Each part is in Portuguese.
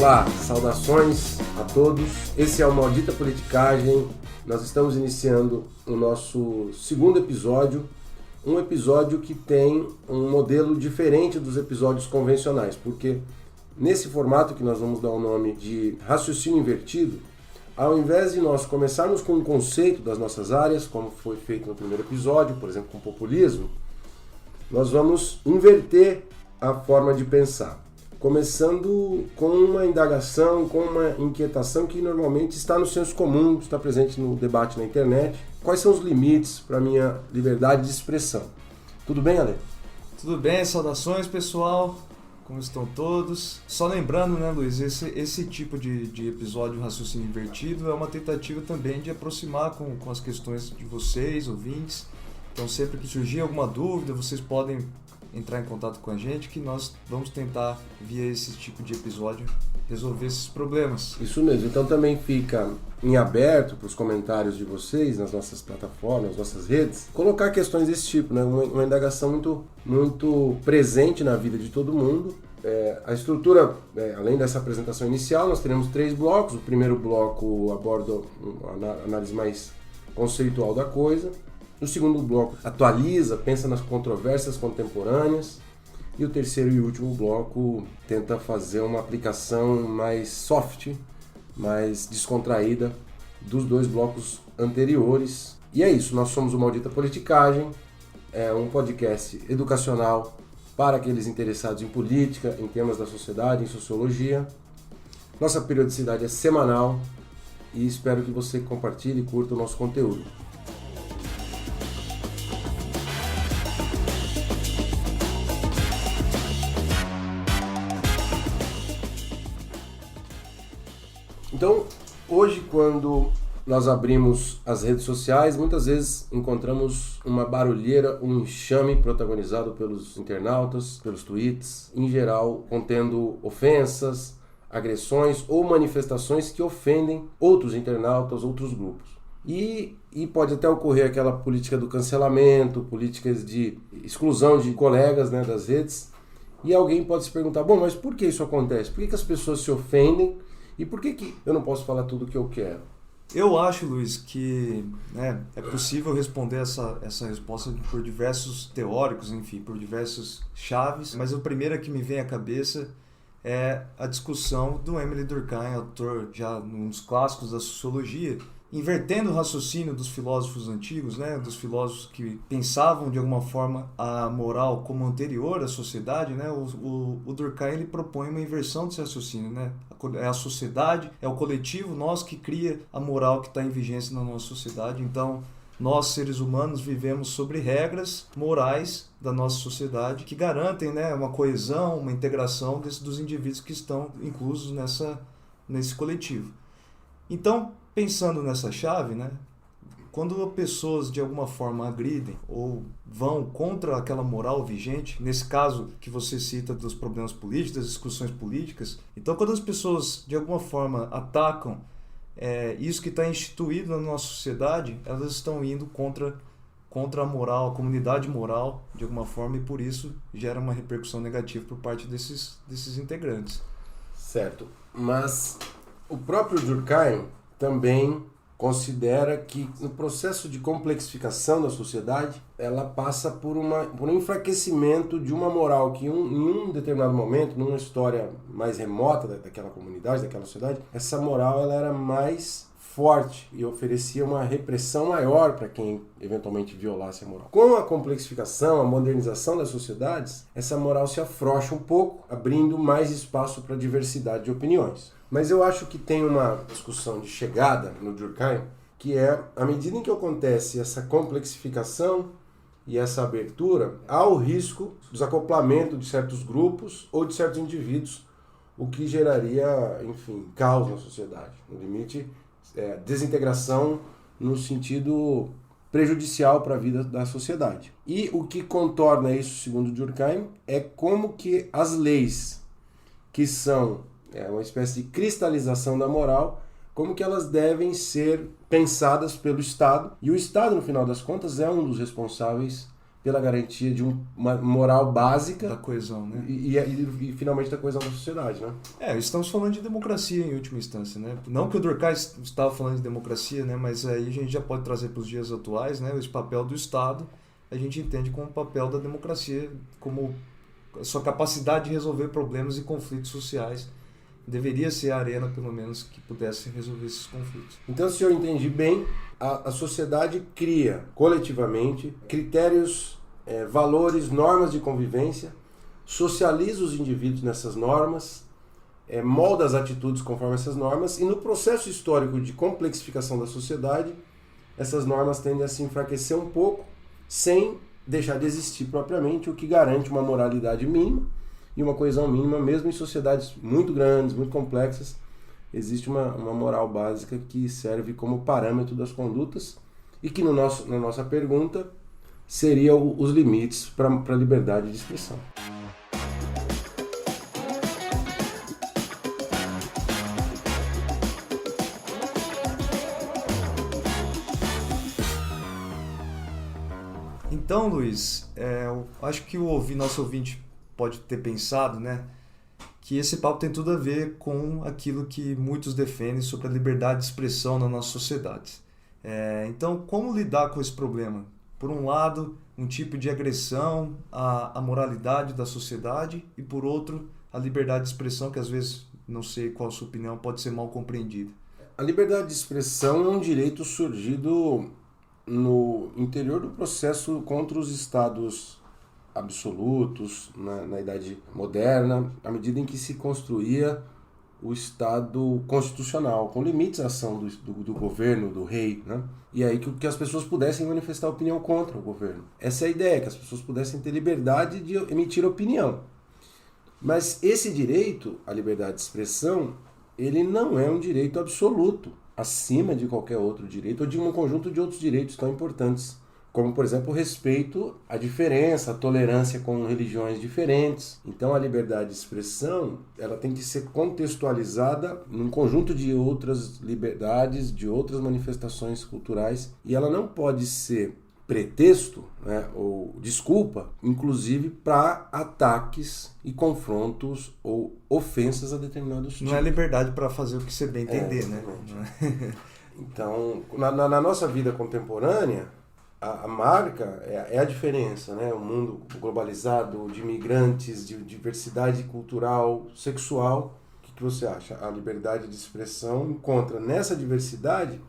Olá, saudações a todos. Esse é o Maldita Politicagem. Nós estamos iniciando o nosso segundo episódio, um episódio que tem um modelo diferente dos episódios convencionais, porque nesse formato que nós vamos dar o nome de raciocínio invertido, ao invés de nós começarmos com um conceito das nossas áreas, como foi feito no primeiro episódio, por exemplo, com populismo, nós vamos inverter a forma de pensar, começando com uma indagação, com uma inquietação que normalmente está no senso comum, está presente no debate na internet. Quais são os limites para a minha liberdade de expressão? Tudo bem, Ale? Tudo bem, saudações pessoal, como estão todos? Só lembrando, né, Luiz, esse tipo de episódio raciocínio invertido é uma tentativa também de aproximar com as questões de vocês, ouvintes. Então sempre que surgir alguma dúvida, vocês podem entrar em contato com a gente, que nós vamos tentar, via esse tipo de episódio, resolver esses problemas. Isso mesmo, então também fica em aberto para os comentários de vocês nas nossas plataformas, nas nossas redes, colocar questões desse tipo, né? Uma indagação muito presente na vida de todo mundo. A estrutura, além dessa apresentação inicial, nós teremos 3 blocos. O primeiro bloco aborda uma análise mais conceitual da coisa. No segundo bloco, atualiza, pensa nas controvérsias contemporâneas. E o terceiro e último bloco tenta fazer uma aplicação mais soft, mais descontraída dos 2 blocos anteriores. E é isso, nós somos o Maldita Politicagem, é um podcast educacional para aqueles interessados em política, em temas da sociedade, em sociologia. Nossa periodicidade é semanal e espero que você compartilhe e curta o nosso conteúdo. Então, hoje, quando nós abrimos as redes sociais, muitas vezes encontramos uma barulheira, um enxame protagonizado pelos internautas, pelos tweets, em geral contendo ofensas, agressões ou manifestações que ofendem outros internautas, outros grupos. E pode até ocorrer aquela política do cancelamento, políticas de exclusão de colegas, né, das redes, e alguém pode se perguntar, bom, mas por que isso acontece? Por que as pessoas se ofendem? E por que eu não posso falar tudo o que eu quero? Eu acho, Luiz, que é possível responder essa resposta por diversos teóricos, enfim, por diversas chaves, mas a primeira que me vem à cabeça é a discussão do Émile Durkheim, autor já num dos clássicos da sociologia, invertendo o raciocínio dos filósofos antigos, né, dos filósofos que pensavam de alguma forma a moral como anterior à sociedade, né, o Durkheim ele propõe uma inversão desse raciocínio, né, é a sociedade, é o coletivo, nós que cria a moral que está em vigência na nossa sociedade. Então, nós seres humanos vivemos sobre regras morais da nossa sociedade que garantem, né, uma coesão, uma integração dos indivíduos que estão inclusos nesse coletivo. Então, pensando nessa chave, né, quando pessoas de alguma forma agridem ou vão contra aquela moral vigente, nesse caso que você cita dos problemas políticos, das discussões políticas, então quando as pessoas de alguma forma atacam isso que está instituído na nossa sociedade, elas estão indo contra a moral, a comunidade moral, de alguma forma, e por isso gera uma repercussão negativa por parte desses integrantes. Certo, mas o próprio Durkheim também considera que no processo de complexificação da sociedade, ela passa por um enfraquecimento de uma moral que em um determinado momento, numa história mais remota daquela comunidade, daquela sociedade, essa moral ela era mais forte e oferecia uma repressão maior para quem eventualmente violasse a moral. Com a complexificação, a modernização das sociedades, essa moral se afrouxa um pouco, abrindo mais espaço para diversidade de opiniões. Mas eu acho que tem uma discussão de chegada no Durkheim, que é, à medida em que acontece essa complexificação e essa abertura, há o risco do desacoplamento de certos grupos ou de certos indivíduos, o que geraria, enfim, caos na sociedade. No limite, desintegração no sentido prejudicial para a vida da sociedade. E o que contorna isso, segundo Durkheim, é como que as leis, que são uma espécie de cristalização da moral, como que elas devem ser pensadas pelo Estado. E o Estado, no final das contas, é um dos responsáveis pela garantia de uma moral básica da coesão, né? E finalmente da coesão da sociedade, né? Estamos falando de democracia em última instância, né? Não que o Durkheim estava falando de democracia, né? Mas aí a gente já pode trazer para os dias atuais, né? Esse papel do Estado, a gente entende como o papel da democracia, como a sua capacidade de resolver problemas e conflitos sociais. Deveria ser a arena, pelo menos, que pudesse resolver esses conflitos. Então, se eu entendi bem, a sociedade cria coletivamente critérios, valores, normas de convivência, socializa os indivíduos nessas normas, molda as atitudes conforme essas normas, e no processo histórico de complexificação da sociedade, essas normas tendem a se enfraquecer um pouco, sem deixar de existir propriamente, o que garante uma moralidade mínima e uma coesão mínima, mesmo em sociedades muito grandes, muito complexas. Existe uma moral básica que serve como parâmetro das condutas e que na nossa pergunta seria os limites para a liberdade de expressão. Então, Luiz, eu acho que nosso ouvinte pode ter pensado, né, que esse papo tem tudo a ver com aquilo que muitos defendem sobre a liberdade de expressão na nossa sociedade. Então, como lidar com esse problema? Por um lado, um tipo de agressão à moralidade da sociedade e, por outro, a liberdade de expressão, que às vezes, não sei qual a sua opinião, pode ser mal compreendida. A liberdade de expressão é um direito surgido no interior do processo contra os estados absolutos na Idade Moderna, à medida em que se construía o Estado constitucional, com limites à ação do governo, do rei, né? E aí que as pessoas pudessem manifestar opinião contra o governo. Essa é a ideia, que as pessoas pudessem ter liberdade de emitir opinião. Mas esse direito, a liberdade de expressão, ele não é um direito absoluto, acima de qualquer outro direito, ou de um conjunto de outros direitos tão importantes, como, por exemplo, o respeito à diferença, a tolerância com religiões diferentes. Então, a liberdade de expressão, ela tem que ser contextualizada num conjunto de outras liberdades, de outras manifestações culturais, e ela não pode ser pretexto, né, ou desculpa, inclusive para ataques e confrontos ou ofensas a determinados tipos. Não é liberdade para fazer o que você bem entender, né? Então, na nossa vida contemporânea, a marca é a diferença, né? O mundo globalizado, de imigrantes, de diversidade cultural, sexual. O que você acha? A liberdade de expressão encontra nessa diversidade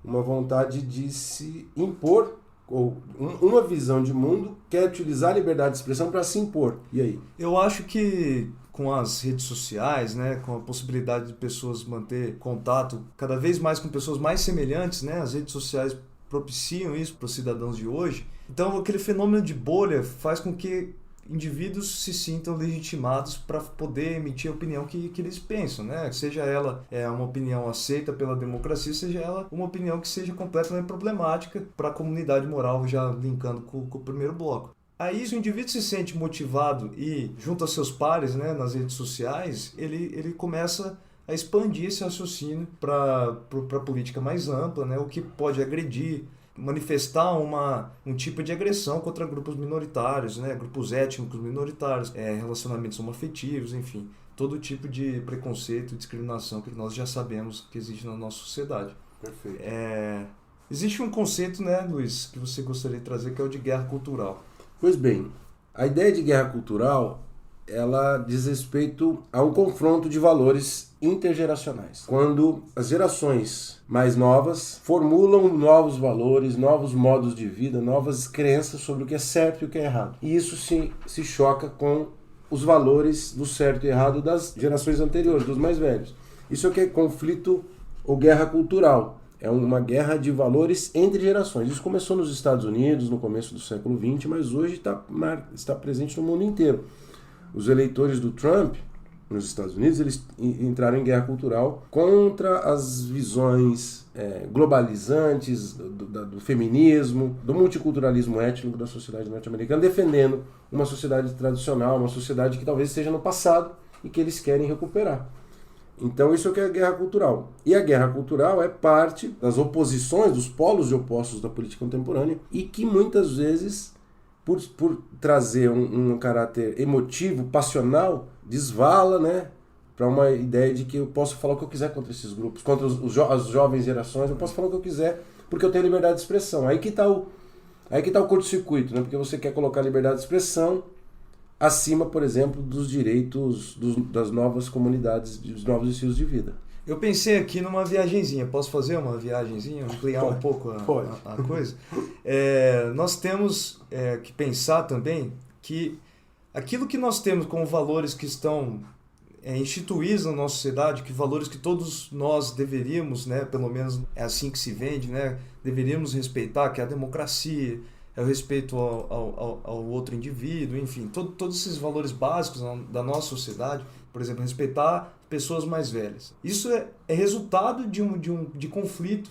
uma vontade de se impor, ou uma visão de mundo quer utilizar a liberdade de expressão para se impor. E aí? Eu acho que com as redes sociais, né, com a possibilidade de pessoas manter contato cada vez mais com pessoas mais semelhantes, né, as redes sociais propiciam isso para os cidadãos de hoje. Então, aquele fenômeno de bolha faz com que indivíduos se sintam legitimados para poder emitir a opinião que eles pensam, né? Seja ela uma opinião aceita pela democracia, seja ela uma opinião que seja completamente problemática para a comunidade moral, já linkando com o primeiro bloco. Aí, se o indivíduo se sente motivado e junto aos seus pares, né, nas redes sociais, ele começa a expandir esse raciocínio para a política mais ampla, né, o que pode agredir, manifestar um tipo de agressão contra grupos minoritários, né, grupos étnicos minoritários, relacionamentos homoafetivos, enfim, todo tipo de preconceito e discriminação que nós já sabemos que existe na nossa sociedade. Perfeito. Existe um conceito, né, Luiz, que você gostaria de trazer, que é o de guerra cultural. Pois bem, a ideia de guerra cultural, ela diz respeito a um confronto de valores intergeracionais. Quando as gerações mais novas formulam novos valores, novos modos de vida, novas crenças sobre o que é certo e o que é errado. E isso se choca com os valores do certo e errado das gerações anteriores, dos mais velhos. Isso é o que é conflito ou guerra cultural. É uma guerra de valores entre gerações. Isso começou nos Estados Unidos no começo do século XX, mas hoje está presente no mundo inteiro. Os eleitores do Trump nos Estados Unidos, eles entraram em guerra cultural contra as visões globalizantes do feminismo, do multiculturalismo étnico da sociedade norte-americana, defendendo uma sociedade tradicional, uma sociedade que talvez esteja no passado e que eles querem recuperar. Então isso é o que é a guerra cultural. E a guerra cultural é parte das oposições, dos polos de opostos da política contemporânea e que muitas vezes por trazer um caráter emotivo, passional, desvala, né, para uma ideia de que eu posso falar o que eu quiser contra esses grupos, contra as jovens gerações, eu posso falar o que eu quiser, porque eu tenho liberdade de expressão. Aí que tá o curto-circuito, né, porque você quer colocar a liberdade de expressão acima, por exemplo, dos direitos das novas comunidades, dos novos estilos de vida. Eu pensei aqui numa viagenzinha. Posso fazer uma viagenzinha? Ampliar um pouco a coisa? Nós temos que pensar também que aquilo que nós temos como valores que estão instituídos na nossa sociedade, que valores que todos nós deveríamos, né, pelo menos é assim que se vende, né, deveríamos respeitar, que é a democracia, é o respeito ao outro indivíduo, enfim, todos esses valores básicos da nossa sociedade, por exemplo, respeitar pessoas mais velhas. Isso é resultado de conflito.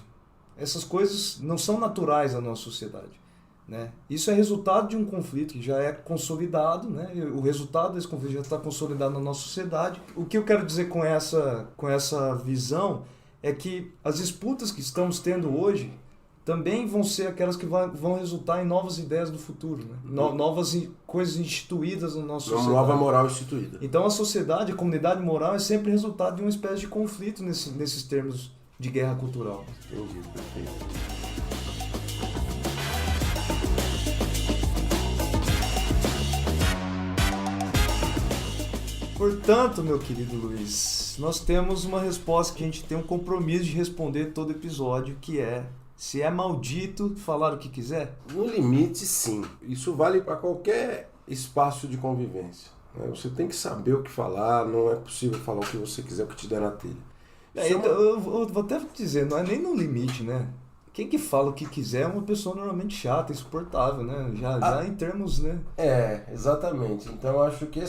Essas coisas não são naturais da nossa sociedade, né? Isso é resultado de um conflito que já é consolidado, né? O resultado desse conflito já está consolidado na nossa sociedade. O que eu quero dizer com essa visão é que as disputas que estamos tendo hoje também vão ser aquelas que vão resultar em novas ideias do futuro, né? Novas coisas instituídas na nossa sociedade. Uma nova moral instituída. Então a sociedade, a comunidade moral é sempre resultado de uma espécie de conflito nesses termos de guerra cultural. Entendi, perfeito. Portanto, meu querido Luiz, nós temos uma resposta que a gente tem um compromisso de responder todo episódio, que é: se é maldito falar o que quiser? No limite, sim. Isso vale para qualquer espaço de convivência. Você tem que saber o que falar, não é possível falar o que você quiser, o que te der na telha. Então, eu vou até dizer, não é nem no limite, né? Quem que fala o que quiser é uma pessoa normalmente chata, insuportável, né? Já em termos, né? Exatamente. Então eu acho que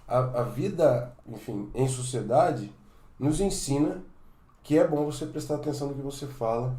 a vida, enfim, em sociedade, nos ensina que é bom você prestar atenção no que você fala,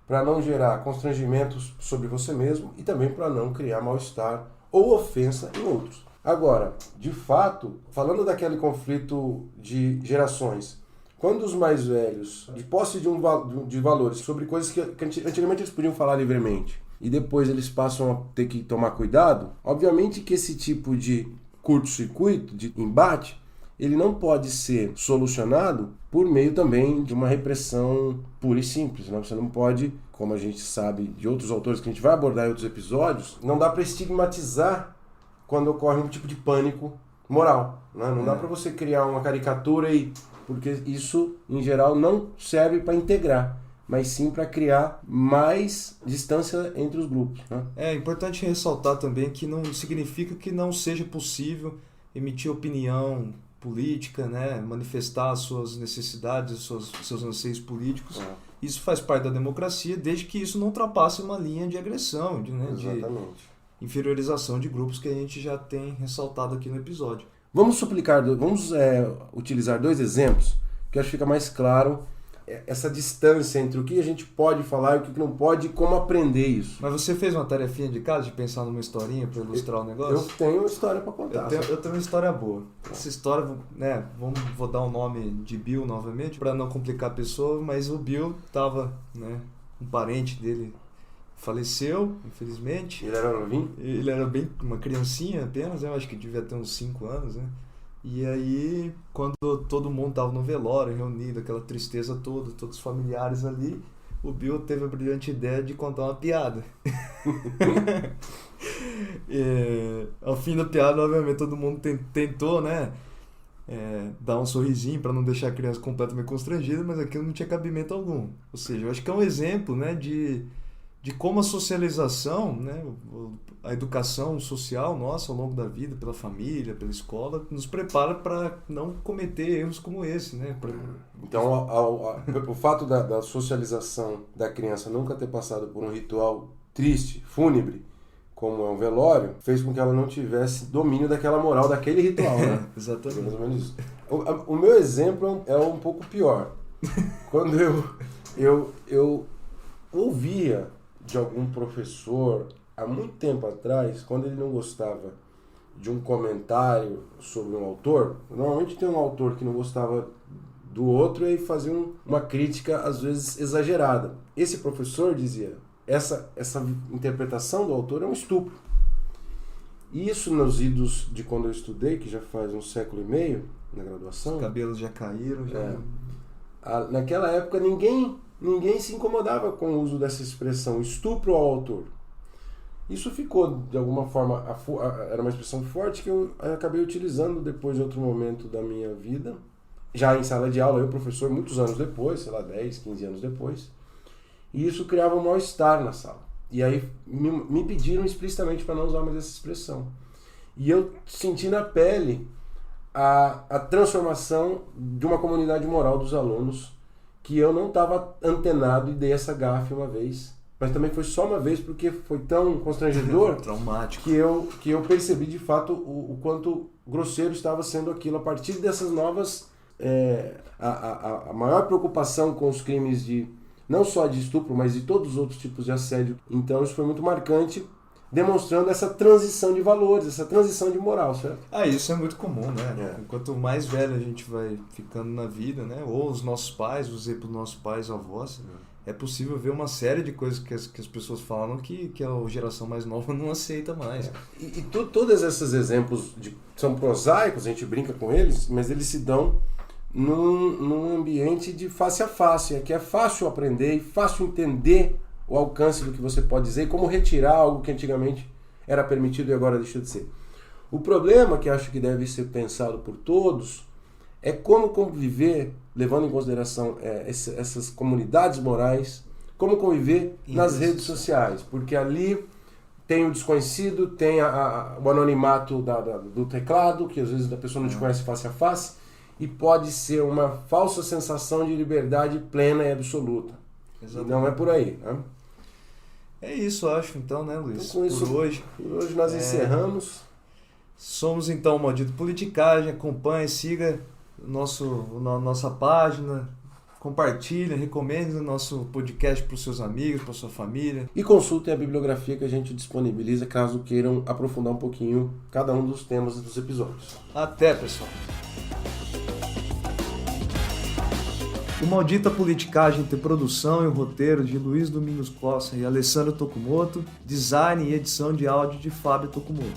para não gerar constrangimentos sobre você mesmo e também para não criar mal-estar ou ofensa em outros. Agora, de fato, falando daquele conflito de gerações, quando os mais velhos, de posse de valores sobre coisas que antigamente eles podiam falar livremente e depois eles passam a ter que tomar cuidado, obviamente que esse tipo de curto-circuito, de embate, ele não pode ser solucionado por meio também de uma repressão pura e simples, né? Você não pode, como a gente sabe de outros autores que a gente vai abordar em outros episódios, não dá para estigmatizar quando ocorre um tipo de pânico moral, né? Não dá para você criar uma caricatura porque isso, em geral, não serve para integrar, mas sim para criar mais distância entre os grupos, né? É importante ressaltar também que não significa que não seja possível emitir opinião política, né, manifestar as suas necessidades, seus anseios políticos. Isso faz parte da democracia, desde que isso não ultrapasse uma linha de agressão, de inferiorização de grupos que a gente já tem ressaltado aqui no episódio. Vamos utilizar 2 exemplos que eu acho que fica mais claro essa distância entre o que a gente pode falar e o que não pode e como aprender isso. Mas você fez uma tarefinha de casa de pensar numa historinha para ilustrar o negócio? Eu tenho uma história para contar. Eu tenho uma história boa. Essa história, né, vou dar o nome de Bill novamente para não complicar a pessoa, mas o Bill tava, né, um parente dele faleceu, infelizmente. Ele era novinho? Ele era bem uma criancinha apenas, eu acho que devia ter uns 5 anos, né? E aí, quando todo mundo estava no velório, reunido, aquela tristeza toda, todos os familiares ali, o Bill teve a brilhante ideia de contar uma piada. Ao fim da piada, obviamente, todo mundo tentou, né, dar um sorrisinho para não deixar a criança completamente constrangida, mas aquilo não tinha cabimento algum. Ou seja, eu acho que é um exemplo, né, de como a socialização, né, a educação social nossa ao longo da vida, pela família, pela escola, nos prepara para não cometer erros como esse, né? Então, o fato da socialização da criança nunca ter passado por um ritual triste, fúnebre, como é um velório, fez com que ela não tivesse domínio daquela moral, daquele ritual, né? Exatamente. Mais ou menos isso. O meu exemplo é um pouco pior. Quando eu ouvia de algum professor há muito tempo atrás, quando ele não gostava de um comentário sobre um autor, normalmente tem um autor que não gostava do outro e fazia uma crítica às vezes exagerada. Esse professor dizia, essa interpretação do autor é um estupro. Isso nos idos de quando eu estudei, que já faz um século e meio, na graduação. Os cabelos já caíram. Já... Naquela época ninguém se incomodava com o uso dessa expressão, estupro ao autor. Isso ficou, de alguma forma, era uma expressão forte que eu acabei utilizando depois de outro momento da minha vida. Já em sala de aula, eu professor, muitos anos depois, sei lá, 10, 15 anos depois. E isso criava um mal-estar na sala. E aí me pediram explicitamente para não usar mais essa expressão. E eu senti na pele a transformação de uma comunidade moral dos alunos, que eu não estava antenado e dei essa gafe uma vez. Mas também foi só uma vez, porque foi tão constrangedor traumático, que eu percebi de fato o quanto grosseiro estava sendo aquilo. A partir dessas novas... a maior preocupação com os crimes de não só de estupro, mas de todos os outros tipos de assédio. Então isso foi muito marcante, demonstrando essa transição de valores, essa transição de moral, certo? Isso é muito comum, né? Quanto mais velho a gente vai ficando na vida, né? Ou os nossos pais, os exemplos dos nossos pais, avós, é possível ver uma série de coisas que as pessoas falam que a geração mais nova não aceita mais. Todos esses exemplos são prosaicos, a gente brinca com eles, mas eles se dão num ambiente de face a face, que é fácil aprender e fácil entender o alcance do que você pode dizer e como retirar algo que antigamente era permitido e agora deixou de ser. O problema que acho que deve ser pensado por todos é como conviver, levando em consideração essas comunidades morais, como conviver nas redes sociais, porque ali tem o desconhecido, tem o anonimato do teclado, que às vezes a pessoa não te conhece face a face, e pode ser uma falsa sensação de liberdade plena e absoluta. Exatamente. E não é por aí, né? É isso, acho, então, né, Luiz? Então, por hoje nós encerramos. Somos, então, o Maldito Politicagem. Acompanhe, siga nossa página, compartilhe, recomende o nosso podcast para os seus amigos, para a sua família. E consultem a bibliografia que a gente disponibiliza, caso queiram aprofundar um pouquinho cada um dos temas dos episódios. Até, pessoal! O Maldita Politicagem tem produção e o roteiro de Luiz Domingos Costa e Alessandro Tokumoto, design e edição de áudio de Fábio Tokumoto.